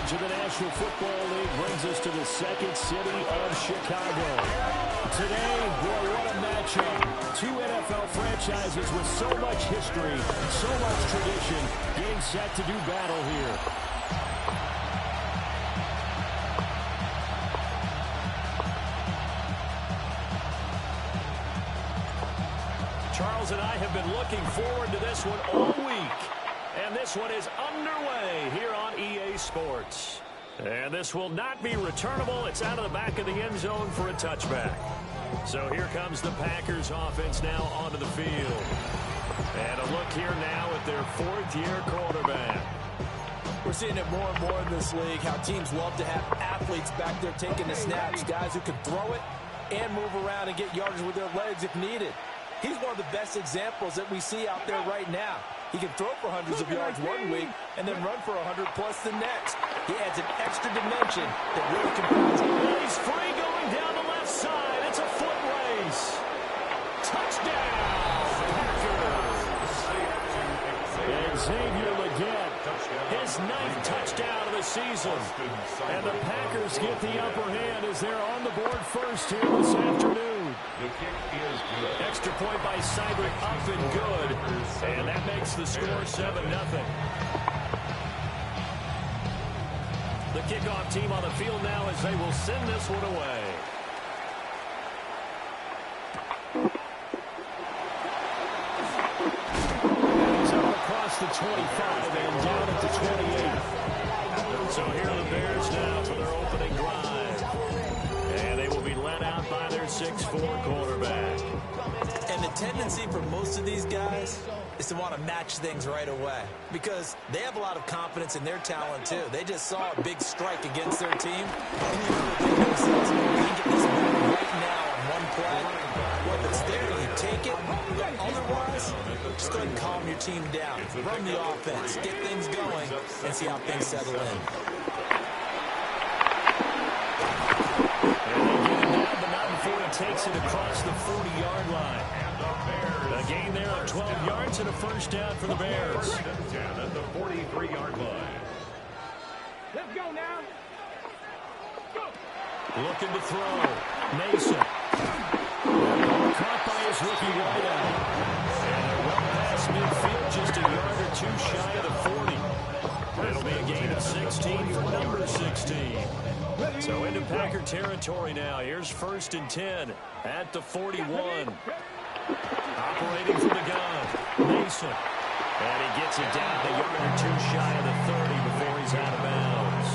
coverage of the National Football League brings us to the second city of Chicago. Today, boy, what a matchup. Two NFL franchises with so much history, so much tradition, getting set to do battle here. Charles and I have been looking forward to this one all week. And this one is underway here on EA Sports. And this will not be returnable. It's out of the back of the end zone for a touchback. So here comes the Packers offense now onto the field. And a look here now at their fourth-year quarterback. We're seeing it more and more in this league, how teams love to have athletes back there taking the snaps, guys who can throw it and move around and get yardage with their legs if needed. He's one of the best examples that we see out there right now. He can throw for hundreds of yards one week and then run for 100-plus the next. He adds an extra dimension that really confounds him. He's free going down the left side. It's a foot race. Touchdown, Packers. And Xavier Legette, his 9th touchdown of the season. And the Packers get the upper hand as they're on the board first here this afternoon. The kick is good. Extra point by Seibert, up and good. And that makes the score 7-0. The kickoff team on the field now as they will send this one away. He's up across the 25 and down at the 28. So here are the Bears now for their opening drive. And they will be led out by their 6'4" quarterback. And the tendency for most of these guys is to want to match things right away because they have a lot of confidence in their talent, too. They just saw a big strike against their team. And you know they think themselves, we can get this back right now on one play. Well, if it's there, you take it. But otherwise, just go ahead and calm your team down. Run the offense, get things going, and see how things settle in. Takes it across the 40-yard line. A gain there of 12 yards and a first down for the Bears. Down at the 43-yard line. Let's go now. Go. Looking to throw. Mason. Caught by his rookie wideout. And they're well past midfield, just a yard or two shy of the 40. It'll be a gain of 16 for number 16. So into Packer territory now. Here's 1st and 10 at the 41. Operating from the gun, Mason. And he gets it down a yard or two shy of the 30 before he's out of bounds.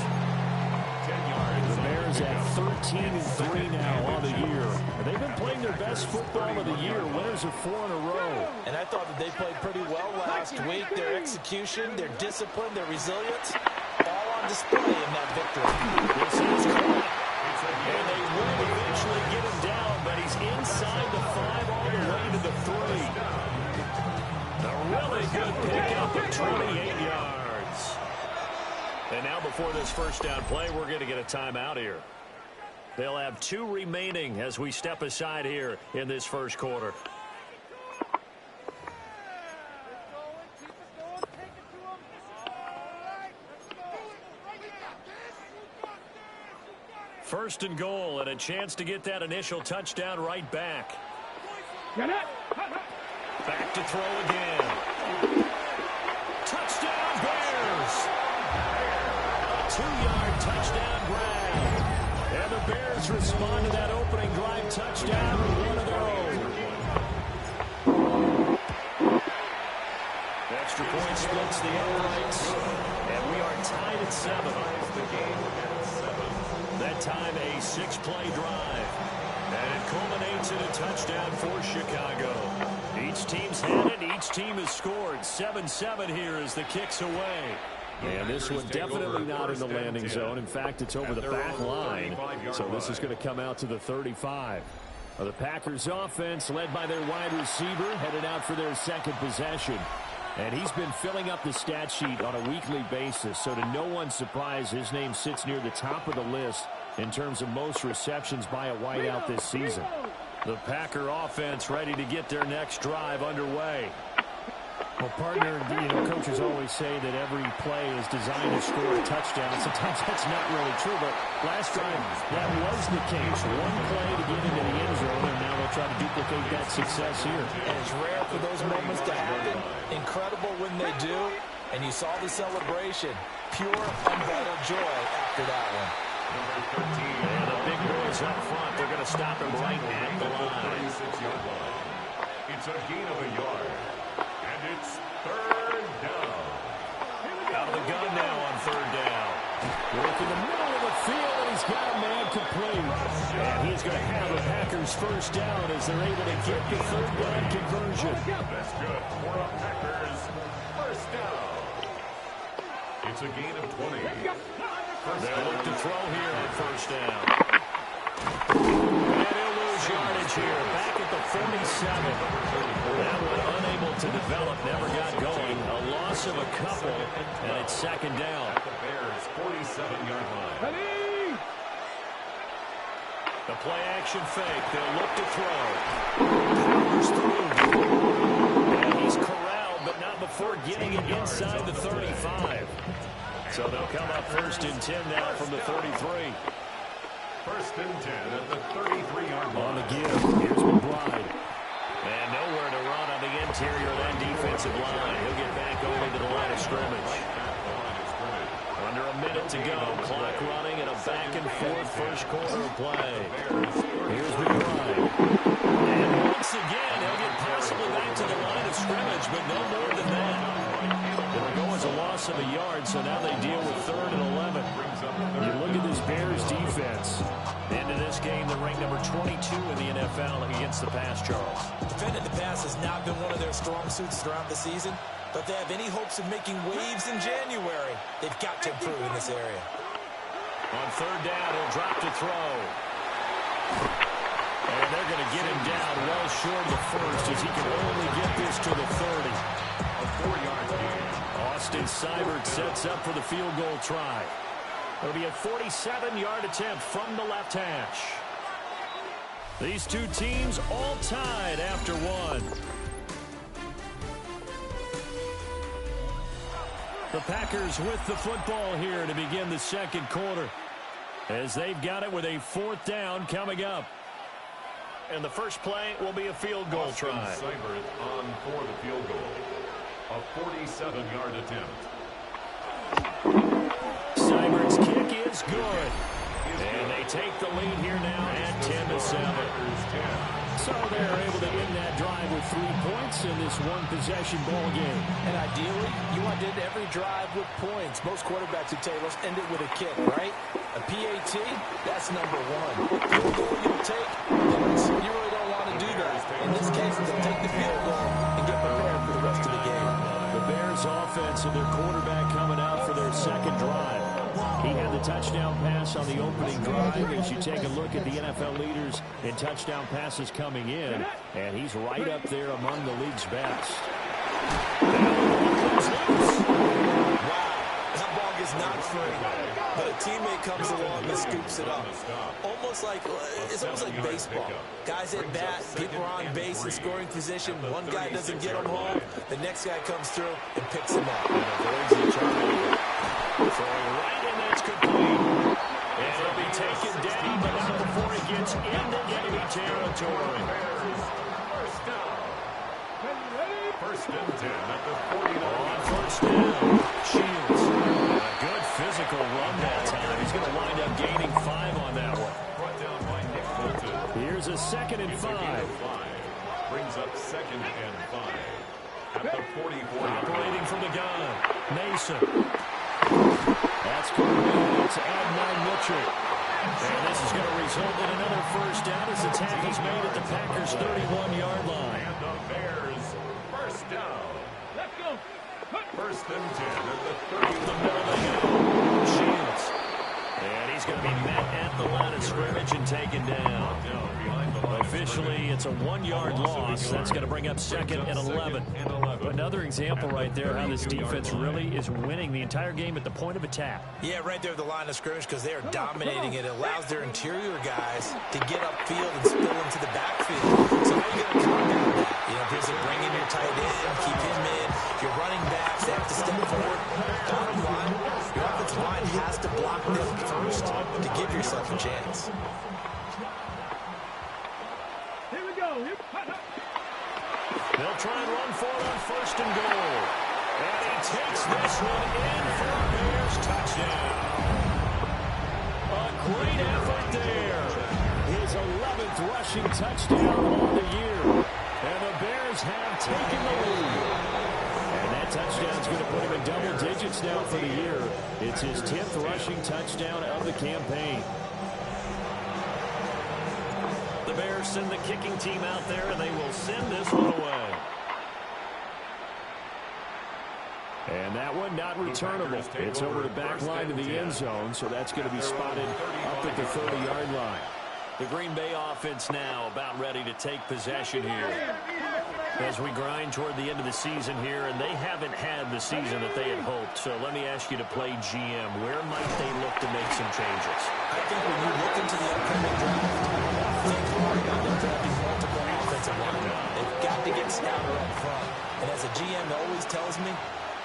10 yards. The Bears at 13-3 now on the year. They've been playing their best football of the year. Winners of 4 in a row. And I thought that they played pretty well last week. Their execution, their discipline, their resilience, all on display in that victory. This is caught. And they will eventually get him down, but he's inside the 5 all the way to the 3. A really good pickup of 28 yards. And now before this first down play, we're going to get a timeout here. They'll have 2 remaining as we step aside here in this first quarter. First and goal, and a chance to get that initial touchdown right back. Back to throw again. Touchdown, Bears! A 2-yard touchdown grab. And the Bears respond to that opening drive touchdown with one of their own. Extra point splits the uprights, and we are tied at 7. That time a 6-play drive. And it culminates in a touchdown for Chicago. Each team's had it. Each team has scored. 7-7 here as the kick's away. And this one definitely not in the landing zone. In fact, it's over the back line. So this is going to come out to the 35. The Packers offense, led by their wide receiver, headed out for their second possession. And he's been filling up the stat sheet on a weekly basis. So to no one's surprise, his name sits near the top of the list in terms of most receptions by a wideout this season. The Packer offense ready to get their next drive underway. Well, partner, coaches always say that every play is designed to score a touchdown. Sometimes that's not really true, but last drive, that was the case. One play to get into the end zone, and now they'll try to duplicate that success here. And it's rare for those moments to happen. Incredible when they do. And you saw the celebration. Pure, unbridled joy after that one. And the big boys up front, they're going to stop him right at the line. 36-yard line. It's a gain of a yard. And it's third down. Out of the gun now on third down. Work in the middle of the field, and he's got a man complete. And he's going to have the Packers first down as they're able to get the third down conversion. That's good for the Packers. First down. It's a gain of 20. They'll look to throw here on first down. And he'll lose yardage here. Back at the 47. That one unable to develop, never got going. A loss of a couple, and it's second down. At the Bears' 47-yard line. The play action fake. They'll look to throw. Powers through. And he's corralled, but not before getting it inside the 35. So they'll come up first and 10 now from the 33. First and 10 at the 33-yard line. On the give, here's McBride. And nowhere to run on the interior of that defensive line. He'll get back over to the line of scrimmage. Under a minute to go. Clock running and a back-and-forth first quarter of play. Here's McBride. And once again, he'll get possibly back to the line of scrimmage, but no more than that. It'll go as a loss of a yard, so now they deal with third and 11. You look at this Bears defense. Into this game, they're ranked number 22 in the NFL against the pass, Charles. Defending the pass has not been one of their strong suits throughout the season, but if they have any hopes of making waves in January, they've got to improve in this area. On third down, he'll drop to throw. And they're going to get him down well short of the first as he can only get this to the 30. A 4-yard gain. Austin Seibert sets up for the field goal try. It'll be a 47-yard attempt from the left hash. These two teams all tied after one. The Packers with the football here to begin the second quarter, as they've got it with a fourth down coming up. And the first play will be a field goal Austin try. Seibert on for the field goal. A 47-yard attempt. Seibert's kick is good. And they take the lead here now at 10-7. So they're able to end that drive with 3 points in this one-possession ball game. And ideally, you want to end every drive with points. Most quarterbacks would tell you, let's end it with a kick, right? A PAT, that's number one. Field goal you'll take, you really don't want to do that. In this case, they'll take the field goal and get prepared for the rest of the game. The Bears offense and their quarterback coming out for their second drive. He had the touchdown pass on the opening drive as you take a look at the NFL leaders in touchdown passes coming in, and he's right up there among the league's best. Wow, that ball is not free, but a teammate comes along and scoops it up. It's almost like baseball. Guys at bat, people are on base in scoring position. One guy doesn't get them home, the next guy comes through and picks him up. And avoids the turnover. Throwing right in, that's complete. And it'll be taken down, but not before it gets into enemy territory. First down. First and 10 at the 49. On first down, Shields. A good physical run that time. He's going to wind up gaining 5 on that one. Brought down by Nick Bolton. Here's a second and 5. Brings up second and 5. At the 44. Operating from the gun, Mason. That's complete. It's Adnan Mitchell. And this is going to result in another first down as the tackle's made at the Packers' 31-yard line. And the Bears, first down. Let's go. First and 10 at the 30. The middle they go. Shields. And he's going to be met at the line of scrimmage and taken down. Officially, it's a 1-yard loss. That's going to bring up second and 11. Another example right there how this defense really is winning the entire game at the point of attack. Yeah, right there at the line of scrimmage because they are dominating it. It allows their interior guys to get upfield and spill into the backfield. So how are you going to combat that? You know, because bring in your tight end, keep him in. Your running backs, they have to step forward. Bottom line, your offensive line has to block them first to give yourself a chance. Here we go. They'll try and run for it on 1st and goal. And he takes this one in for a Bears touchdown. A great effort there. His 11th rushing touchdown on the year. And the Bears have taken the lead. And that touchdown's going to put him in double digits now for the year. It's his 10th rushing touchdown of the campaign. The Bears send the kicking team out there, and they will send this one away. And that one not returnable. It's over the back line to the end zone, so that's going to be spotted up at the 30-yard line. The Green Bay offense now about ready to take possession here as we grind toward the end of the season here, and they haven't had the season that they had hoped. So let me ask you to play GM. Where might they look to make some changes? I think when you look into the upcoming draft, think hard about them drafting multiple offensive linemen. They've got to get stouter up front. And as a GM always tells me,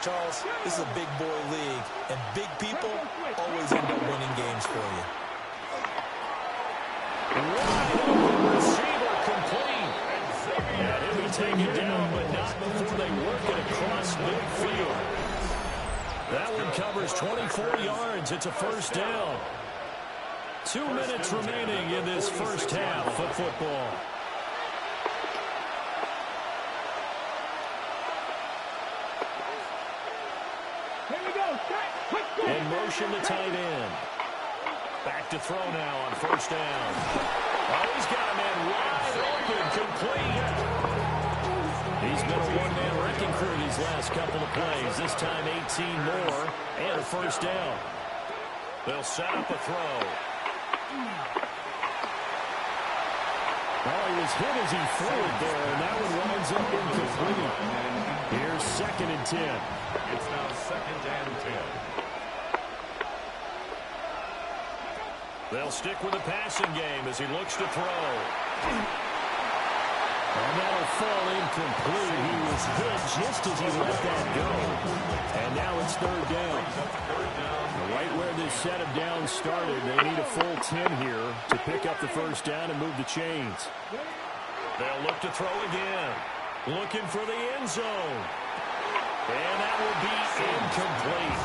Charles, this is a big boy league, and big people always end up winning games for you. Wide open receiver complete. And he'll be taken down, but not before they work it across midfield. That one covers 24 yards. It's a 1st down. 2 minutes remaining in this first half of football. Here we go. In motion to tight end. Back to throw now on 1st down. Oh, he's got a man wide open, complete. He's been a one-man wrecking crew these last couple of plays. This time 18 more and a 1st down. They'll set up a throw. Oh, he was hit as he threw it there, and that one winds up incomplete. Here's 2nd and 10. It's now 2nd and 10. They'll stick with the passing game as he looks to throw. And that'll fall incomplete. He was hit just as he let that go. And now it's 3rd down. Right where this set of downs started, they need a full 10 here to pick up the 1st down and move the chains. They'll look to throw again. Looking for the end zone. And that will be incomplete.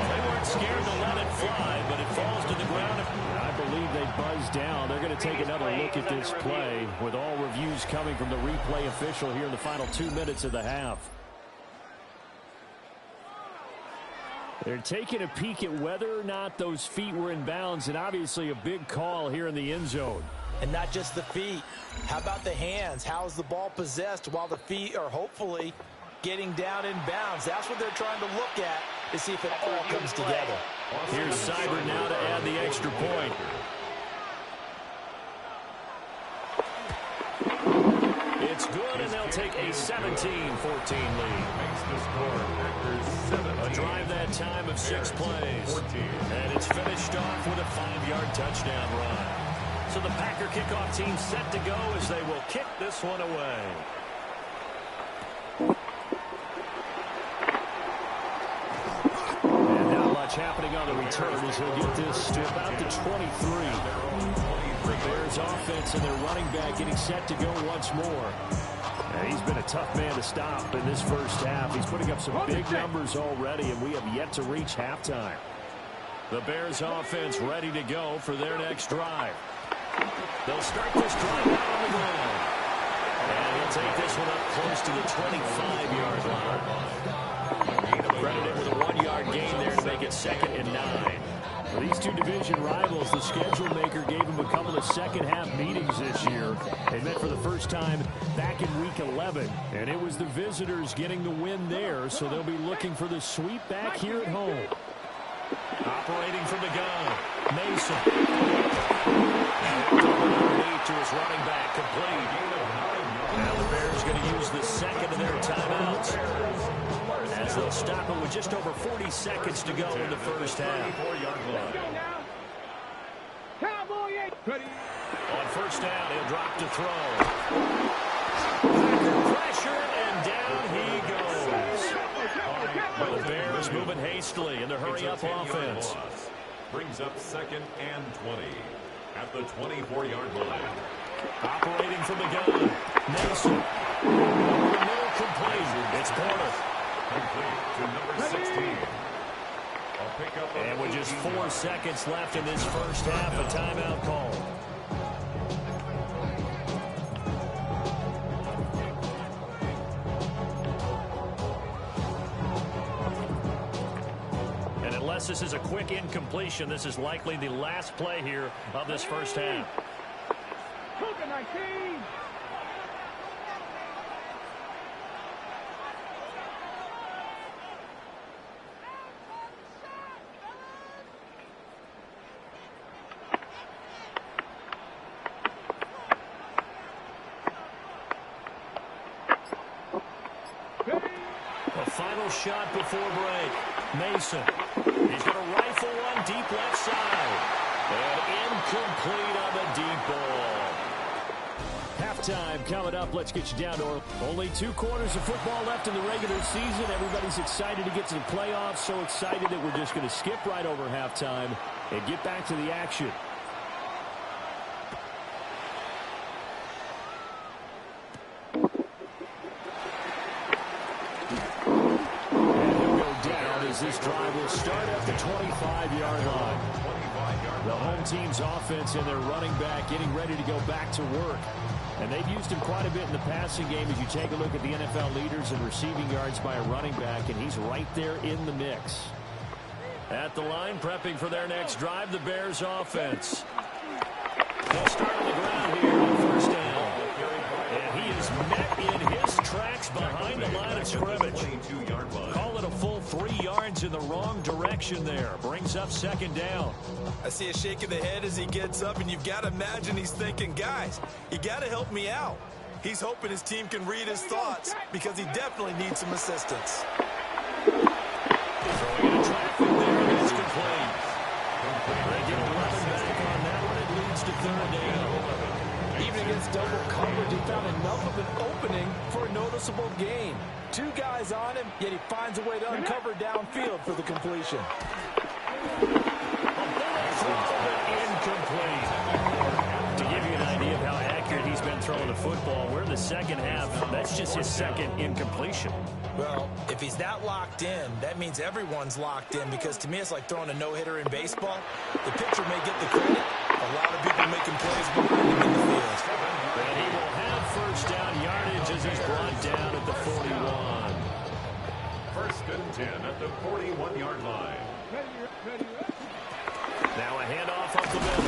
Well, they weren't scared to let it fly, but it falls to the ground. I believe they buzzed down. They're going to take another look at this play with all reviews coming from the replay official here in the final 2 minutes of the half. They're taking a peek at whether or not those feet were in bounds, and obviously a big call here in the end zone. And not just the feet. How about the hands? How is the ball possessed while the feet are hopefully getting down in bounds? That's what they're trying to look at to see if it all comes together. Here's Seibert now to add the extra point. It's good, and they'll take a 17-14 lead. A drive that time of 6 plays. And it's finished off with a 5-yard touchdown run. So the Packer kickoff team set to go as they will kick this one away. And not much happening on the return as he'll get this to about the 23. The Bears offense and their running back getting set to go once more. And he's been a tough man to stop in this first half. He's putting up some big numbers already, and we have yet to reach halftime. The Bears offense ready to go for their next drive. They'll start this drive out on the ground. And he'll take this one up close to the 25-yard line. Credited with a 1-yard gain there to make it 2nd and 9. For these two division rivals, the schedule maker gave them a couple of second-half meetings this year. They met for the first time back in Week 11, and it was the visitors getting the win there, so they'll be looking for the sweep back here at home. Operating from the gun, Mason. Underneath to his running back, complete. Now the Bears going to use the second of their timeouts as they'll stop it with just over 40 seconds to go in the first half. Cowboy ain't ready. On 1st down, he'll drop to throw. Packer pressure, and down he goes. The Bears moving hastily in the hurry-up offense. Brings up 2nd and 20 at the 24-yard line. Operating from the gun. Mason. Over the middle, complete. It's Porter. Complete to number 16. A pickup And with just 4 seconds left in this first half, a timeout call. And unless this is a quick incompletion, this is likely the last play here of this first half. Cougar 19. A final shot before break. Mason. He's going to rifle one deep left side. And incomplete on the deep ball. Halftime coming up. Let's get you down to only 2 quarters of football left in the regular season. Everybody's excited to get to the playoffs. So excited that we're just going to skip right over halftime and get back to the action. This drive will start at the 25-yard line. The home team's offense and their running back getting ready to go back to work. And they've used him quite a bit in the passing game as you take a look at the NFL leaders in receiving yards by a running back, and he's right there in the mix. At the line, prepping for their next drive, the Bears offense. They'll start on the ground here on first down. And he is met in his tracks behind the line of scrimmage. Call it a full 3 yards in the wrong direction there. Brings up second down. I see a shake of the head as he gets up, and you've got to imagine he's thinking, guys, you got to help me out. He's hoping his team can read his thoughts because he definitely needs some assistance. Throwing into traffic there, and it's complete. They get 11 back on that one. It leads to third down. Even against double coverage, he found enough of an opening for a noticeable gain. 2 guys on him, yet he finds a way to uncover downfield for the completion. Incomplete. To give you an idea of how accurate he's been throwing the football, we're in the second half. That's just his second incompletion. Well, if he's that locked in, that means everyone's locked in, because to me it's like throwing a no-hitter in baseball. The pitcher may get the credit. A lot of people making plays behind him in the field. And he will have first down yardage as he's brought down at the 41. 1st and 10 at the 41-yard line. Now a handoff up the middle.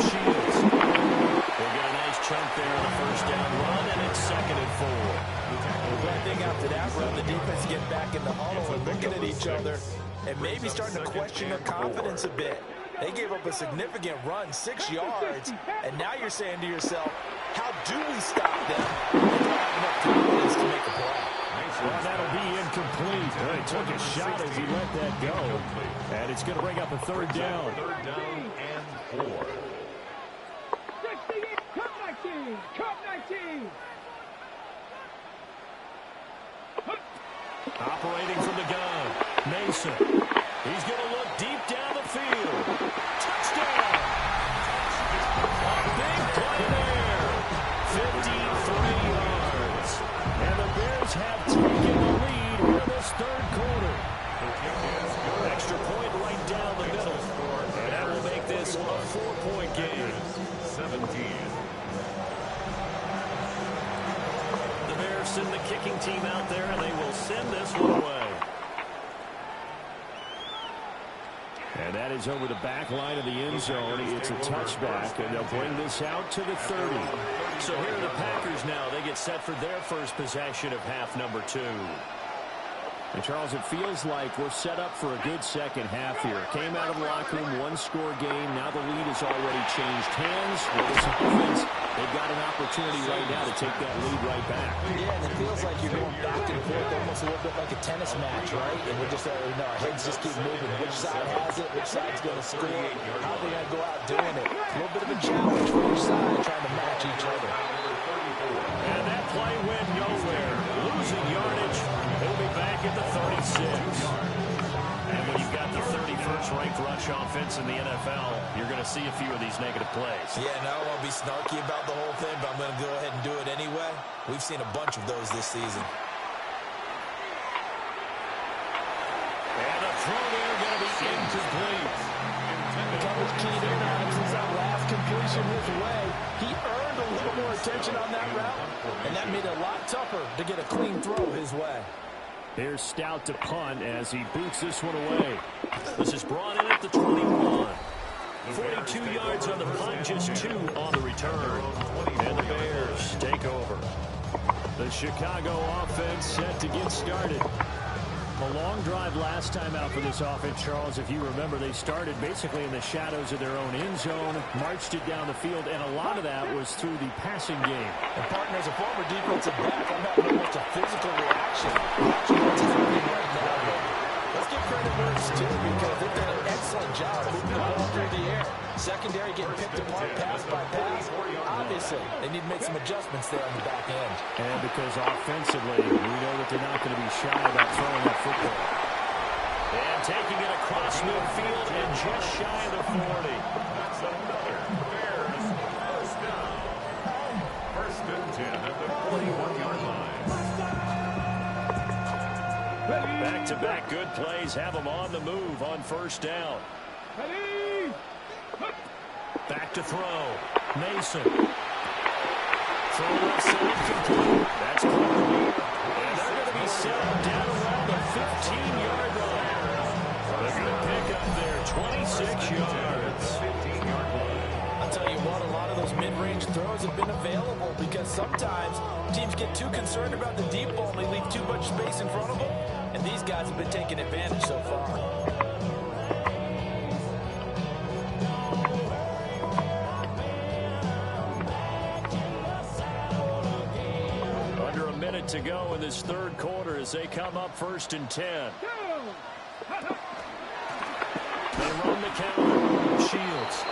Shields. We'll get a nice chunk there on the first down run, and it's 2nd and 4. The bad thing after that run, the defense get back in the huddle and looking at each other and maybe starting to question their confidence a bit. They gave up a significant run, 6 yards, and now you're saying to yourself, how do we stop them? They don't have enough confidence to make a play. Well, that'll be incomplete. He took a shot as he let that go. And it's going to bring up a third down. 3rd down and 4. 68, Cup 19, Cup 19. Operating from the gun, Mason. He's going to look deep down the field. Touchdown! A big play there. 53 yards. And the Bears have taken the lead here in this 3rd quarter. Extra point right down the middle. And that will make this a 4-point game. 17. The Bears send the kicking team out there, and they will send this one away. And that is over the back line of the end zone. It's a touchback, and they'll bring this out to the 30. So here are the Packers now. They get set for their first possession of half number 2. And, Charles, it feels like we're set up for a good second half here. Came out of the locker room, 1-score game. Now the lead has already changed hands. With this offense, they've got an opportunity right now to take that lead right back. Yeah, and it feels like you're going back and forth, almost a little bit like a tennis match, right? And we're just, our heads just keep moving. Which side has it? Which side's going to score? How are they going to go out doing it? A little bit of a challenge for each side, trying to match each other. And that play went nowhere. Losing yardage. He'll be back at the 36. And when you've got the 31st ranked rush offense in the NFL, you're going to see a few of these negative plays. Yeah, now I won't be snarky about the whole thing, but I'm going to go ahead and do it anyway. We've seen a bunch of those this season. And the throw there going to be incomplete. Coverage keyed in on him since that last completion his way. He earned a little more attention on that route, and that made it a lot tougher to get a clean throw his way. Here's Stout to punt as he boots this one away. This is brought in at the 21. 42 yards on the punt, just 2 on the return. And the Bears take over. The Chicago offense set to get started. A long drive last time out for this offense, Charles. If you remember, they started basically in the shadows of their own end zone, marched it down the field, and a lot of that was through the passing game. And partner, as a former defensive back, I'm having almost a physical reaction. Watching what's happening right now. Let's give credit where it's due because they've done an excellent job moving the ball through the air. Secondary getting picked apart pass by pass. Obviously, they need to make some adjustments there on the back end. And because offensively, we know that they're not going to be shy about throwing that football. And taking it across midfield and just shy of the 40. That's another Bears first down. First and 10 at the 41-yard line. Back-to-back good plays have them on the move on first down. Ready. Back to throw. Mason. Throw left side complete. That's complete. And they're going to be set up down around the 15-yard line. A good pickup there, 26 yards. 15-yard line. I'll tell you what, a lot of those mid-range throws have been available because sometimes teams get too concerned about the deep ball and they leave too much space in front of them. And these guys have been taking advantage so far. To go in this third quarter as they come up first and 10. They run the counter. Shields.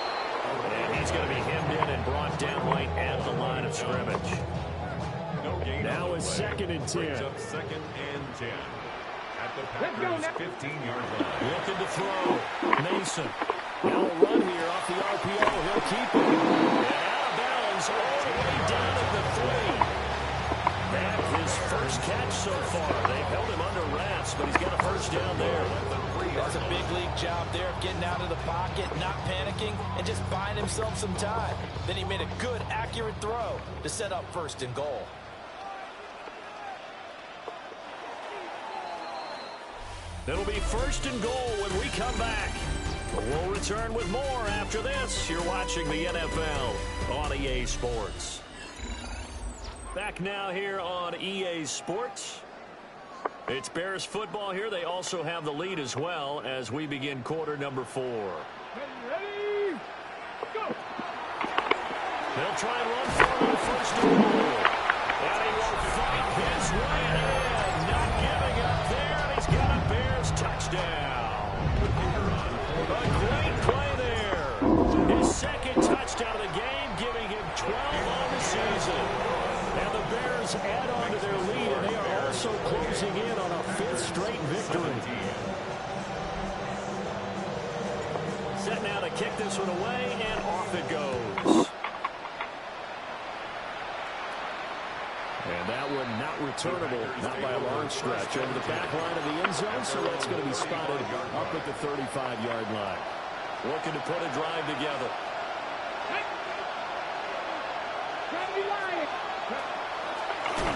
And he's going to be hemmed in and brought down right at the line of scrimmage. No gain. Now it's second and 10. Brings up second and 10 at the Packers' 15-yard line. Looking to throw. Mason. Now a run here off the RPO. He'll keep it. And out of bounds all the way down at the 3. His first catch so far. They've held him under wraps, but he's got a first down there. That's a big league job there of getting out of the pocket, not panicking, and just buying himself some time. Then he made a good, accurate throw to set up first and goal. It'll be first and goal when we come back. We'll return with more after this. You're watching the NFL on EA Sports. Back now here on EA Sports. It's Bears football here. They also have the lead as well as we begin quarter number 4. Ready. Go. They'll try and run for it on first and goal. And he will fight his way in. Not giving up there. And he's got a Bears touchdown. A great play there. His second touchdown of the game, giving him 12 on the season. And the Bears add on to their lead, and they are also closing in on a 5th straight victory. Set now to kick this one away, and off it goes. And that one not returnable, not by a long stretch, over the back line of the end zone, so that's going to be spotted up at the 35-yard line. Looking to put a drive together.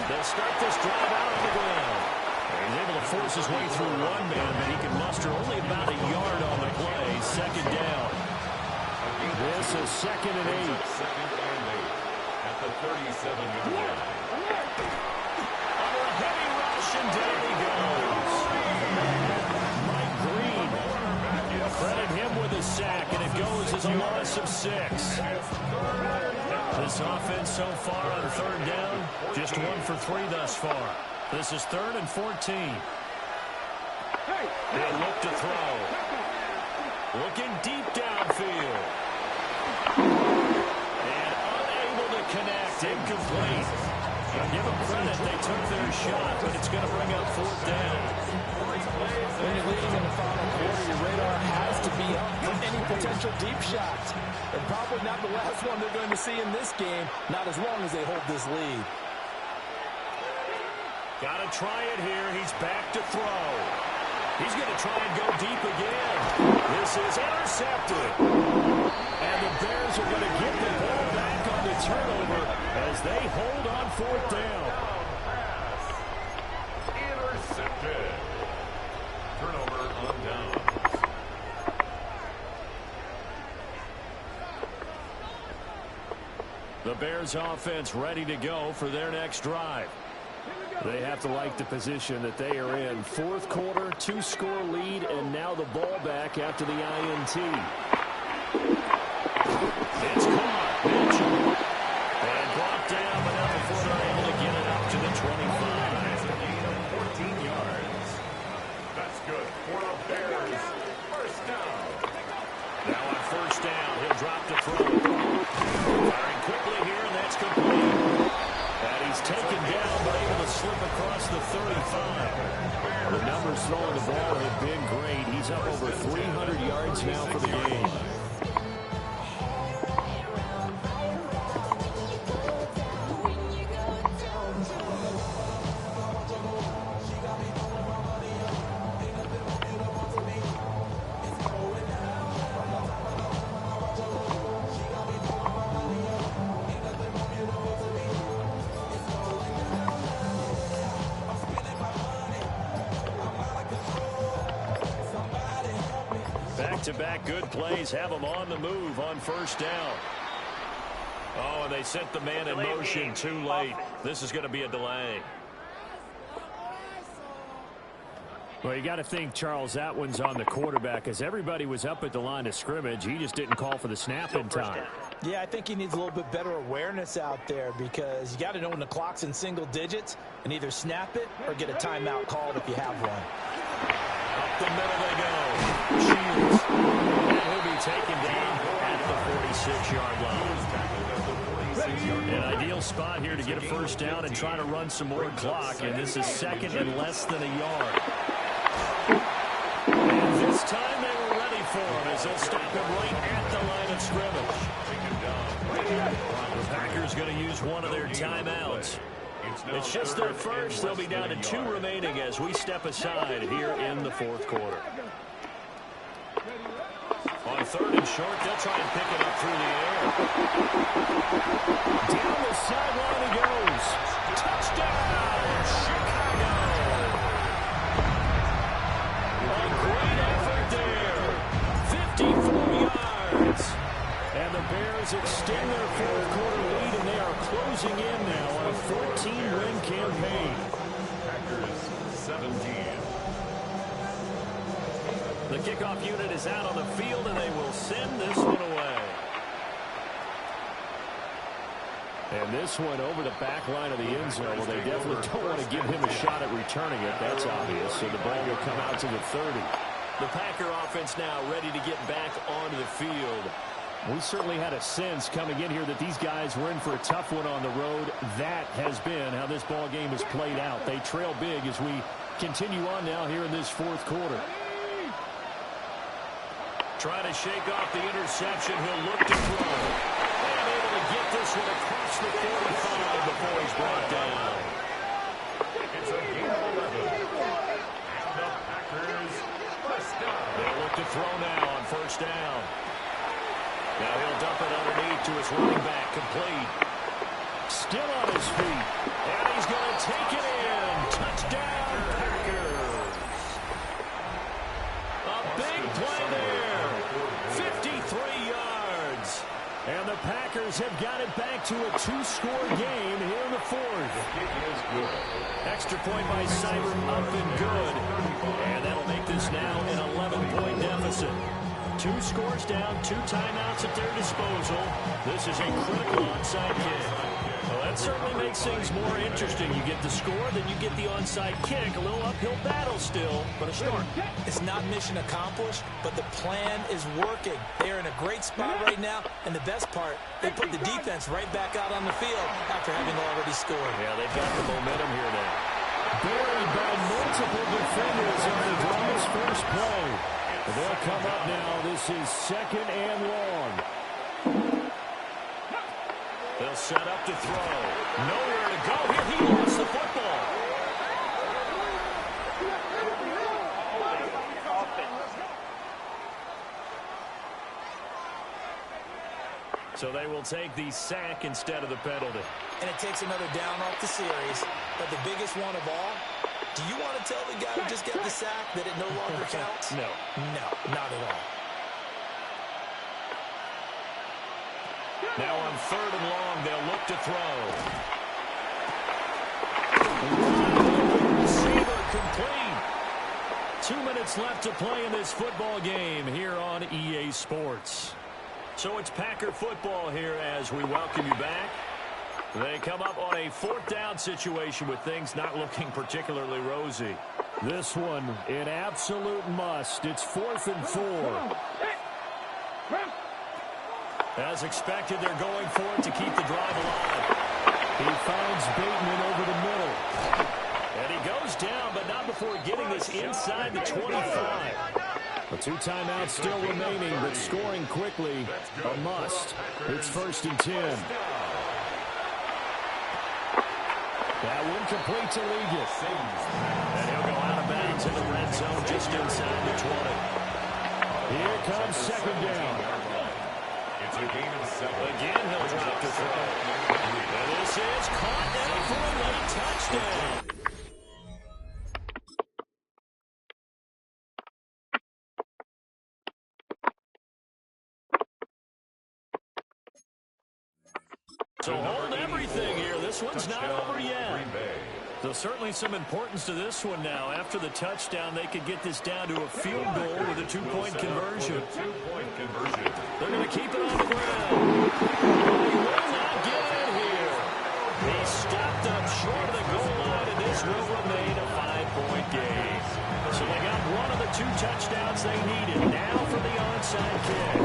They'll start this drive out on the ground. He's able to force his way through one man, but he can muster only about a yard on the play. Second down. This is second and 8. Second and 8 at the 37-yard line. Under a heavy rush, and down he goes. Mike Green. Credit him with a sack, and it goes as a loss of 6. This offense so far on third down, just 1 for 3 thus far. This is 3rd and 14. They look to throw. Looking deep downfield. And unable to connect. Incomplete. Give him that they took their shot, but it's going to bring up fourth down. When you're leading in the final quarter, your radar has to be up for any potential deep shots. And probably not the last one they're going to see in this game, not as long as they hold this lead. Got to try it here. He's back to throw. He's going to try and go deep again. This is intercepted. And the Bears are going to get the ball back on the turnover as they hold on fourth down. Intercepted. Turnover on downs. The Bears offense ready to go for their next drive. They have to like the position that they are in. Fourth quarter, 2-score lead, and now the ball back after the INT. It's caught. Mitchell. And brought down, but not before they're able to get it up to the 25. It's a gain of 14 yards. That's good for the Bears. First down. Now on first down, he'll drop the throw. Firing quickly here, and that's complete. And he's taken down, but able to slip across the 35. The numbers throwing the ball have been great. He's up over 300 yards now for the game. Back-to-back good plays have them on the move on first down. Oh, and they sent the man in motion too late. This is going to be a delay. Well, you got to think, Charles, that one's on the quarterback as everybody was up at the line of scrimmage. He just didn't call for the snap in time. Yeah, I think he needs a little bit better awareness out there because you got to know when the clock's in single digits and either snap it or get a timeout called if you have one. Up the middle they go. Shields. And he'll be taken down at the 46-yard line. An ideal spot here to get a first down and try to run some more clock. And this is second and less than a yard. And this time they were ready for him as they'll stop him right at the line of scrimmage. The Packers going to use one of their timeouts. It's just their first. They'll be down to 2 remaining as we step aside here in the fourth quarter. On third and short, they'll try and pick it up through the air. Down the sideline he goes. Touchdown, Chicago! A great effort there. 54 yards. And the Bears extend their fourth quarter lead, and they are closing in now on a 14-win campaign. Packers 17. The kickoff unit is out on the field, and they will send this one away. And this one over the back line of the end zone. Well, they definitely don't want to give him a shot at returning it. That's obvious. So the ball will come out to the 30. The Packer offense now ready to get back onto the field. We certainly had a sense coming in here that these guys were in for a tough one on the road. That has been how this ball game has played out. They trail big as we continue on now here in this fourth quarter. Trying to shake off the interception. He'll look to throw. And able to get this one across the 45 before he's brought down. It's a gain of 11. And the Packers first down. They'll look to throw now on first down. Now he'll dump it underneath to his running back, complete. Still on his feet, and he's going to take it in. Touchdown, Packers. A big play there. 53 yards. And the Packers have got it back to a 2-score game here in the fourth. Extra point by Cyber, up and good. And that'll make this now an 11-point deficit. 2 scores down, 2 timeouts at their disposal. This is a critical onside kick. Well, that certainly makes things more interesting. You get the score, then you get the onside kick. A little uphill battle still, but a start. It's not mission accomplished, but the plan is working. They're in a great spot right now, and the best part, they put the defense right back out on the field after having already scored. Yeah, they've got the momentum here now. Buried by multiple defenders on the drive's first play. They'll come up now. This is 2nd and long. They'll set up to throw. Nowhere to go here. He lost the football. So they will take the sack instead of the penalty. And it takes another down off the series. But the biggest one of all, do you want to tell the guy who just got the sack that it no longer counts? No. No, not at all. Now on 3rd and long, they'll look to throw. Receiver complete. 2 minutes left to play in this football game here on EA Sports. So it's Packer football here as we welcome you back. They come up on a 4th down situation with things not looking particularly rosy. This one, an absolute must. It's 4th and 4. As expected, they're going for it to keep the drive alive. He finds Bateman over the middle. And he goes down, but not before getting this inside the 25. The 2 timeouts still remaining, but scoring quickly, a must. It's 1st and 10. That one complete to Liggett. And he'll go out of bounds in the red zone just inside the 20. Here comes 2nd down. It's a gain of 7. Again, he'll drop to throw. And this is caught down for a late touchdown. So hold everything here. This one's not over yet. So certainly some importance to this one now. After the touchdown, they could get this down to a field goal with a 2-point conversion. They're going to keep it on the ground. He will not get in here. He stopped up short of the goal line, and this will remain a 5-point game. So they got one of the 2 touchdowns they needed. Now for the onside kick.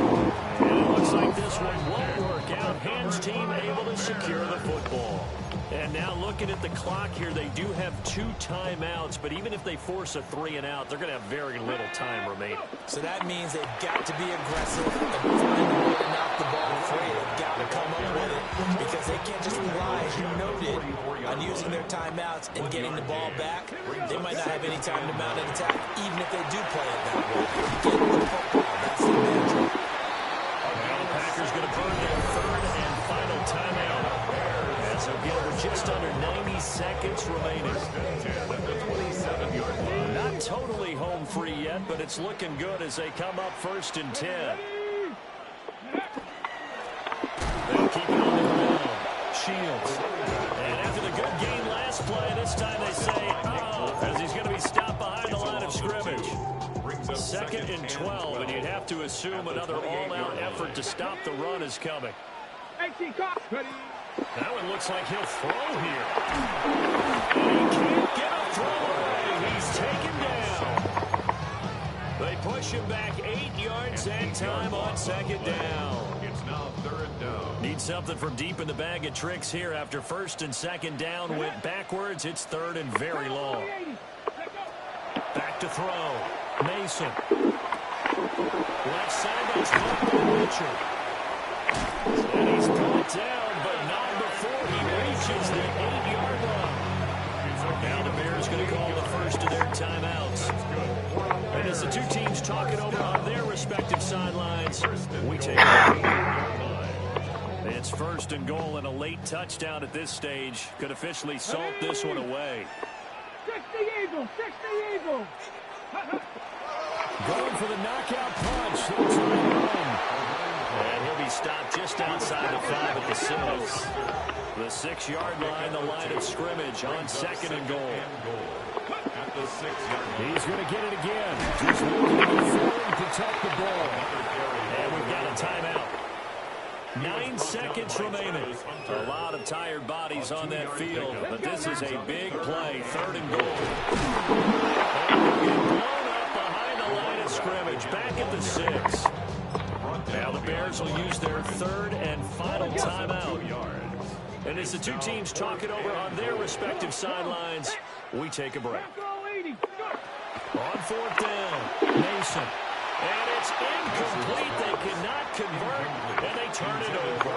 And it looks like this one won't work out. Hans team able to secure the football. And now looking at the clock here, they do have 2 timeouts, but even if they force a 3 and out, they're going to have very little time remaining. So that means they've got to be aggressive and find a way to knock the ball free. They've got to come up with it because they can't just rely, as you noted, on using their timeouts and getting the ball back. They might not have any time to mount an attack, even if they do play it that way. Get the football. That's the mantra. Now the Packers going to burn their 3rd and final timeout. So again, we're just under 90 seconds remaining. Not totally home free yet, but it's looking good as they come up 1st and 10. They'll keep it on the ground. Shields. And after the good game last play, this time they say, as he's going to be stopped behind the line of scrimmage. 2nd and 12, and you'd have to assume another all-out effort to stop the run is coming. Now it looks like he'll throw here. And he can't get a throw away. He's taken down. They push him back 8 yards that time on 2nd down. It's now 3rd down. Need something from deep in the bag of tricks here after 1st and 2nd down went backwards. It's 3rd and very long. Back to throw. Mason. Left side, that's caught by Richard. And he's brought down, but not before he reaches the 8-yard line. Now the Bears going to call the first of their timeouts. And as the 2 teams talking over on their respective sidelines, we take it. It's 1st and goal, and a late touchdown at this stage could officially salt this one away. 60 Eagle! Going for the knockout punch. They'll try it home. And he'll be stopped just outside the 5 at the 6. The 6-yard line, the line of scrimmage on 2nd and goal. At the 6-yard line. He's going to get it again. Just looking to go forward and protect the ball. And we've got a timeout. 9 seconds remaining. A lot of tired bodies on that field, but this is a big play. 3rd and goal. And they get blown up behind the line of scrimmage. Back at the 6. Now the Bears will use their 3rd and final timeout. And as the two teams talk it over on their respective sidelines, we take a break. On 4th down, Mason. And it's incomplete. They cannot convert, and they turn it over.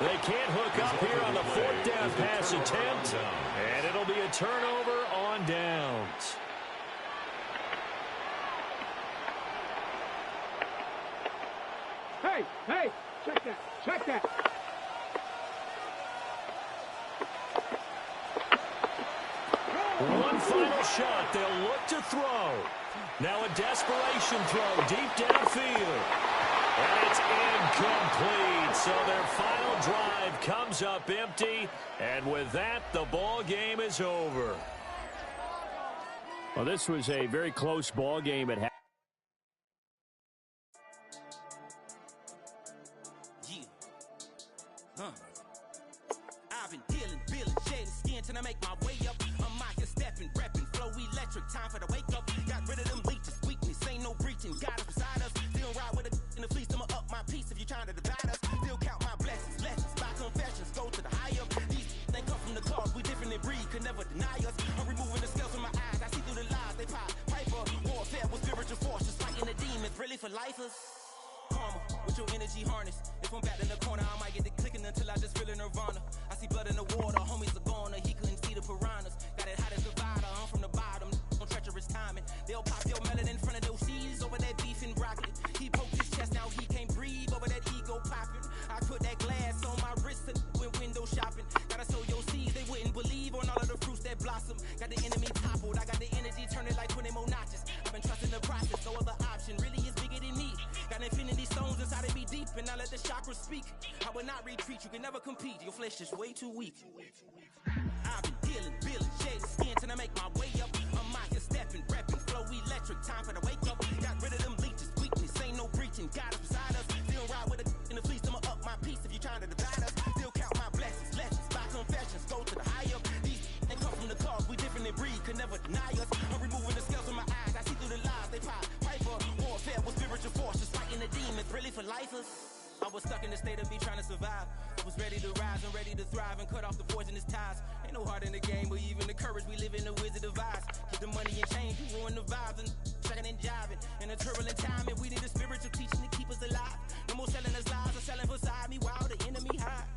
They can't hook up here on the 4th down pass attempt, and it'll be a turnover on downs. Hey, check that. One final shot. They'll look to throw. Now a desperation throw deep downfield. And it's incomplete. So their final drive comes up empty. And with that, the ball game is over. Well, this was a very close ball game at half. I've been dealing, shedding skin till I make my way up. I'm out here stepping, repping, flow electric, time for the wake up. Got rid of them leeches, weakness, ain't no breaching. Got us beside us, still ride with a in the fleece. I'ma up my piece if you trying to divide us. Still count my blessings, lessons, by confessions, go to the higher. These they come from the cause, we different than breed, could never deny us. I'm removing the scales from my eyes, I see through the lies, they pop. Piper, warfare with spiritual force, just fighting the demons, really for lifers. Karma, with your energy harness. If I'm back in the corner, I might get it clicking until I just feel a nirvana. I see blood in the water, homies are gone, he couldn't see the piranhas. Got it hot as a Nevada, I'm from the bottom, on treacherous timing. They'll pop your melon in front of those seeds over that beef and broccoli. He poked his chest, now he can't breathe over that ego popping. I put that glass on my wrist and went window shopping. Gotta sow your seeds, they wouldn't believe on all of the fruits that blossom. Got the enemy toppled, I got the energy turning like 20 more notches. I've been trusting the process, no other option really is bigger than me. Got infinity stones inside of me deep, and I let the chakras speak. I will not retreat, you can never compete, your flesh is way too weak. I've been dealing, shedding skin till I make my way up. I'm out here stepping, repping, flow electric, time for the wake up. Got rid of them leeches, weakness, ain't no breaching. Got us beside us, still ride with a in the fleece. I'ma up my piece if you trying to divide us. Still count my blessings, lessons, by confessions, go to the higher. These they come from the cause, we different than breed, could never deny us. I'm removing the scales from my eyes, I see through the lies, they pop. Piper, warfare with spiritual force, just fighting the demons, really for lifers. I was stuck in the state of me trying to survive. I was ready to rise and ready to thrive and cut off the poisonous ties. Ain't no heart in the game, but even the courage we live in the wizard of eyes. Keep the money and change, you ruin the vibes and checking and jiving. In a turbulent time, and we need a spiritual teaching to keep us alive. No more selling us lies or selling beside me while the enemy hide.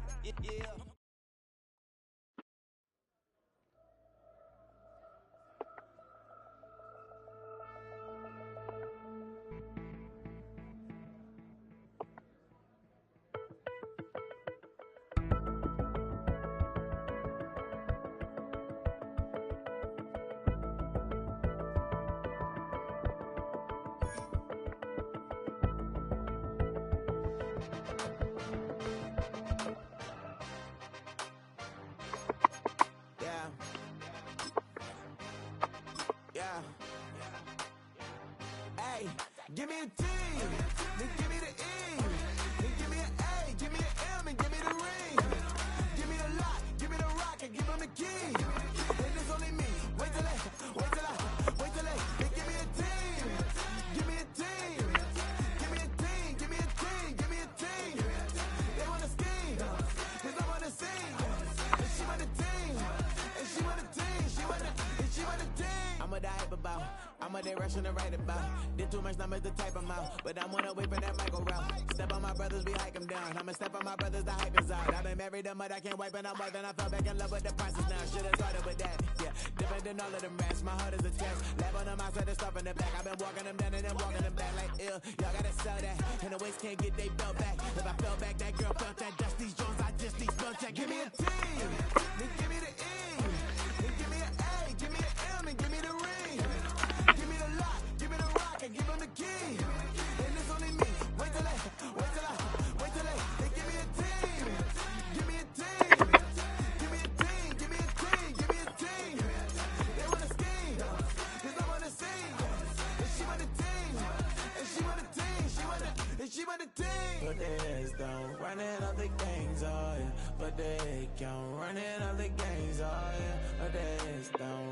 Yeah. Hey, give me a T, then give me the E, then give me an A, give me an M, and give me the ring. Give me the lock, give me the rock, and give him the key. And it's only me. Wait till then give me a team. Give me a team. Give me a team. Give me a team. Give me a team. They wanna scheme, 'cause I wanna sing. And she want the team. And she want the team. She want the team. I'm a die about. I'm a direction to write about. Did too much numbers to type them out. But I'm on the way for that Michael route. Step on my brothers, we hike them down. I'ma step on my brothers, the hype is out. I've been married them, but I can't wipe it out more than I fell back in love with the process now. Should've started with that. Yeah, different than all of them rats. My heart is a test. Lab on them outside, the stuff in the back. I've been walking them down and then walking them back like ill. Y'all gotta sell that. And the waist can't get they belt back. If I fell back, that girl felt that. Just these Jones, I just need spell check. Give me a team. Then give me the E. Then give me an A. Give me an M and give me the ring. Give me the lock. Give me the rock and give him the key. And it's only me. Wait till they. They give me a team. Give me a team. Give me a team. Give me a team. Give me a team. They wanna scheme, 'cause I wanna sing. And she want a team. And she want a team. She want a team. put their heads down. Running up the gangs, oh yeah, but they count. Running up the gangs, oh yeah, but their heads down.